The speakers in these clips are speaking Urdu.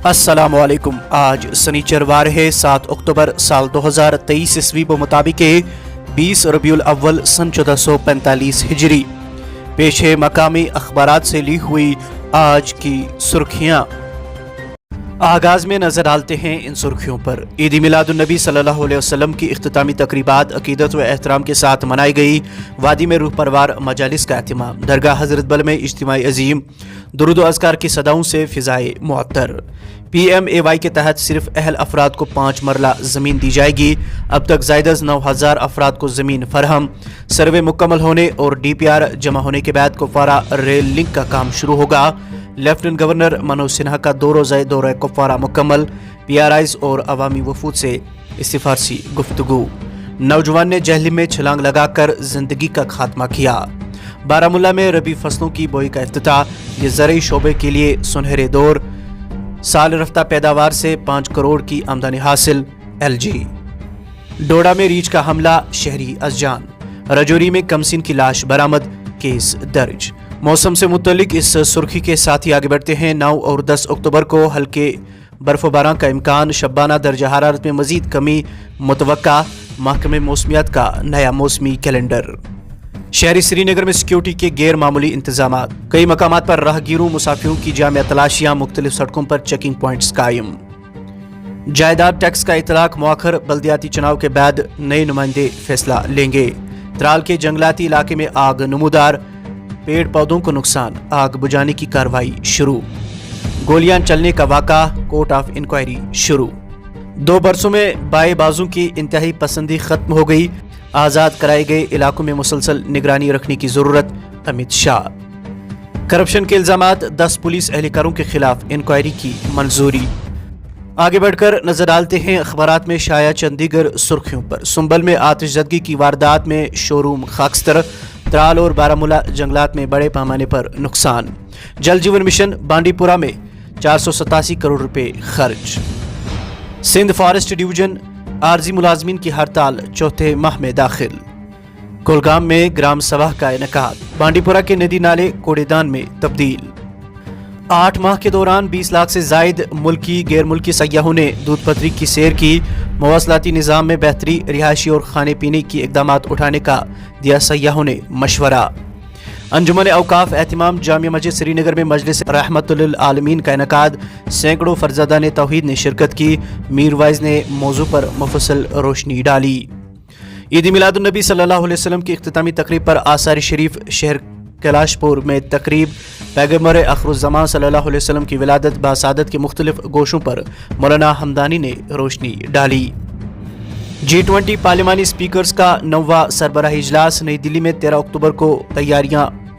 السلام علیکم۔ آج سنیچروار ہے 7 اکتوبر سال 2023 عیسوی کے مطابق 20 ربیع الاول سن 1445 ہجری۔ پیش ہے مقامی اخبارات سے لی ہوئی آج کی سرخیاں۔ آغاز میں نظر ڈالتے ہیں ان سرخیوں پر۔ عید میلاد النبی صلی اللہ علیہ وسلم کی اختتامی تقریبات عقیدت و احترام کے ساتھ منائی گئی۔ وادی میں روح پروار مجالس کا اہتمام۔ درگاہ حضرت بل میں اجتماعی عظیم، درود و اذکار کی صداؤں سے فضائے معطر۔ PMAY کے تحت صرف اہل افراد کو 5 مرلہ زمین دی جائے گی۔ اب تک زائد از 9000 افراد کو زمین فراہم۔ سروے مکمل ہونے اور DPR جمع ہونے کے بعد کپوارہ ریل لنک کا کام شروع ہوگا۔ لیفٹننٹ گورنر منوج سنہا کا 2 روزہ دورہ کپوارہ مکمل۔ PRIs اور عوامی وفود سے استفساری گفتگو۔ نوجوان نے جہلم میں چھلانگ لگا کر زندگی کا خاتمہ کیا۔ بارہمولہ میں ربی فصلوں کی بوئی کا افتتاح۔ یہ زرعی شعبے کے لیے سنہرے دور۔ سال رفتہ پیداوار سے 5 کروڑ کی آمدنی حاصل۔ LG۔ ڈوڈا میں ریچھ کا حملہ، شہری از جان۔ رجوری میں کمسن کی لاش برآمد، کیس درج۔ موسم سے متعلق اس سرخی کے ساتھ ہی آگے بڑھتے ہیں۔ 9 اور 10 اکتوبر کو ہلکے برف و باران کا امکان۔ شبانہ درجہ حرارت میں مزید کمی متوقع۔ محکمہ موسمیات کا نیا موسمی کیلنڈر۔ شہری سری نگر میں سیکیورٹی کے غیر معمولی انتظامات۔ کئی مقامات پر راہگیروں مسافروں کی جامع تلاشیاں۔ مختلف سڑکوں پر چیکنگ پوائنٹس قائم۔ جائیداد ٹیکس کا اطلاق مؤخر۔ بلدیاتی چناؤ کے بعد نئے نمائندے فیصلہ لیں گے۔ ترال کے جنگلاتی علاقے میں آگ نمودار، پیڑ پودوں کو نقصان۔ آگ بجھانے کی کارروائی شروع۔ گولیاں چلنے کا واقعہ، کورٹ آف انکوائری شروع۔ 2 برسوں میں بائیں بازوں کی انتہائی پسندی ختم ہو گئی۔ آزاد کرائے گئے علاقوں میں مسلسل نگرانی رکھنے کی ضرورت، امت شاہ۔ کرپشن کے الزامات، 10 پولیس اہلکاروں کے خلاف انکوائری کی منظوری۔ آگے بڑھ کر نظر ڈالتے ہیں اخبارات میں شائع چند دیگر سرخیوں پر۔ سنبل میں آتش زدگی کی واردات میں شو روم خاکستر۔ ترال اور بارہمولہ جنگلات میں بڑے پیمانے پر نقصان۔ جل جیون مشن بانڈی پورہ میں 487 کروڑ روپے خرچ۔ سندھ فارسٹ ڈویژن عارضی ملازمین کی ہڑتال 4تھے ماہ میں داخل۔ کولگام میں گرام سبھا کا انعقاد۔ بانڈی پورہ کے ندی نالے کوڑے دان میں تبدیل۔ 8 ماہ کے دوران 20 لاکھ سے زائد ملکی غیر ملکی سیاحوں نے دودھ پتھری کی سیر کی۔ مواصلاتی نظام میں بہتری، رہائشی اور کھانے پینے کی اقدامات اٹھانے کا دیا سیاحوں نے مشورہ۔ انجمن اوقاف اہتمام جامع مسجد سری نگر میں مجلس رحمت للعالمین کا انعقاد۔ سینکڑوں فرزندان توحید نے شرکت کی۔ میر وائز نے موضوع پر مفصل روشنی ڈالی۔ عید میلاد النبی صلی اللہ علیہ وسلم کی اختتامی تقریب پر آثار شریف شہر کیلاش پور میں تقریب۔ پیغمبر آخرالزمان صلی اللہ علیہ وسلم کی ولادت باسعادت کے مختلف گوشوں پر مولانا حمدانی نے روشنی ڈالی۔ G20 پارلیمانی اسپیکرز کا 9واں سربراہی اجلاس نئی دلی میں 13 اکتوبر کو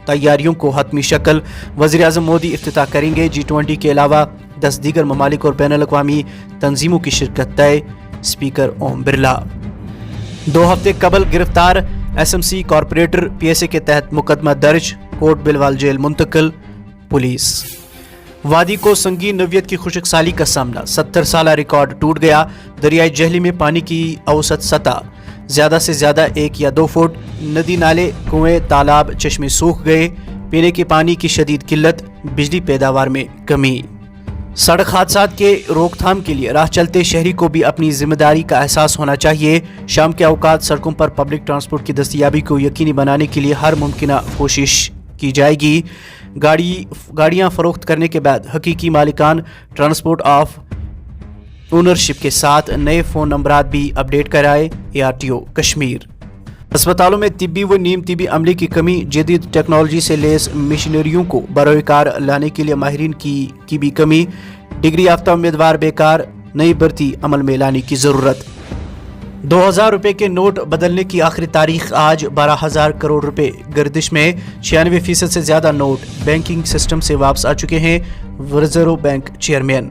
تیاریوں کو حتمی شکل۔ وزیر اعظم مودی افتتاح کریں گے۔ G20 کے علاوہ 10 دیگر ممالک اور بین الاقوامی تنظیموں کی شرکت طے۔ اسپیکر اوم برلا۔ 2 ہفتے قبل گرفتار SMC کارپوریٹر، PSA کے تحت مقدمہ درج۔ کوٹ بلوال جیل منتقل۔ پولیس۔ وادی کو سنگین نوعیت کی خشک سالی کا سامنا۔ 70 سالہ ریکارڈ ٹوٹ گیا۔ دریائے جہلی میں پانی کی اوسط سطح زیادہ سے زیادہ 1 یا 2 فٹ۔ ندی نالے، کنویں، تالاب، چشمے سوکھ گئے۔ پینے کے پانی کی شدید قلت۔ بجلی پیداوار میں کمی۔ سڑک حادثات کے روک تھام کے لیے راہ چلتے شہری کو بھی اپنی ذمہ داری کا احساس ہونا چاہیے۔ شام کے اوقات سڑکوں پر پبلک ٹرانسپورٹ کی دستیابی کو یقینی بنانے کے لیے ہر ممکنہ کوشش کی جائے گی۔ گاڑیاں فروخت کرنے کے بعد حقیقی مالکان ٹرانسپورٹ آف اونرشپ کے ساتھ نئے فون نمبرات بھی اپڈیٹ کرائے۔ ARTO کشمیر۔ اسپتالوں میں طبی و نیم طبی عملے کی کمی۔ جدید ٹیکنالوجی سے لیس مشینریوں کو بروئے کار لانے کے لیے ماہرین کی بھی کمی۔ ڈگری یافتہ امیدوار بیکار، نئی بھرتی عمل میں لانے کی ضرورت۔ 2000 روپے کے نوٹ بدلنے کی آخری تاریخ آج۔ 12,000 کروڑ روپے گردش میں۔ 96% سے زیادہ نوٹ بینکنگ سسٹم سے واپس آ چکے ہیں۔ Reserve bank chairman.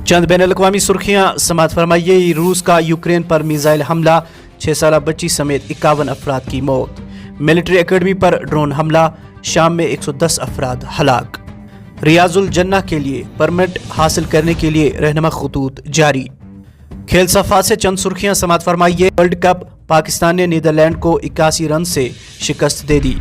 چند بین الاقوامی سرخیاں سماعت فرمائیے۔ روس کا یوکرین پر میزائل حملہ، 6 سالہ بچی سمیت 51 افراد کی موت۔ ملٹری اکیڈمی پر ڈرون حملہ، شام میں 110 افراد ہلاک۔ ریاض الجنہ کے لیے پرمٹ حاصل کرنے کے لیے رہنما خطوط جاری۔ کھیل صفحات سے چند سرخیاں سماعت فرمائیے۔ ورلڈ کپ، پاکستان نے نیدرلینڈ کو 81 رن سے شکست دے دی۔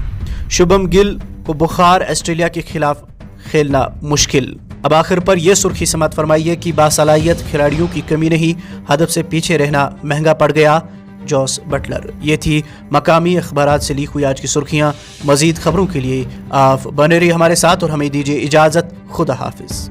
شبھم گل کو بخار، آسٹریلیا کے خلاف کھیلنا مشکل۔ اب آخر پر یہ سرخی سماعت فرمائیے کہ باصلاحیت کھلاڑیوں کی کمی نہیں، ہدف سے پیچھے رہنا مہنگا پڑ گیا، جوس بٹلر۔ یہ تھی مقامی اخبارات سے لی ہوئی آج کی سرخیاں۔ مزید خبروں کے لیے آپ بنے رہیے ہمارے ساتھ اور ہمیں دیجیے اجازت۔ خدا حافظ۔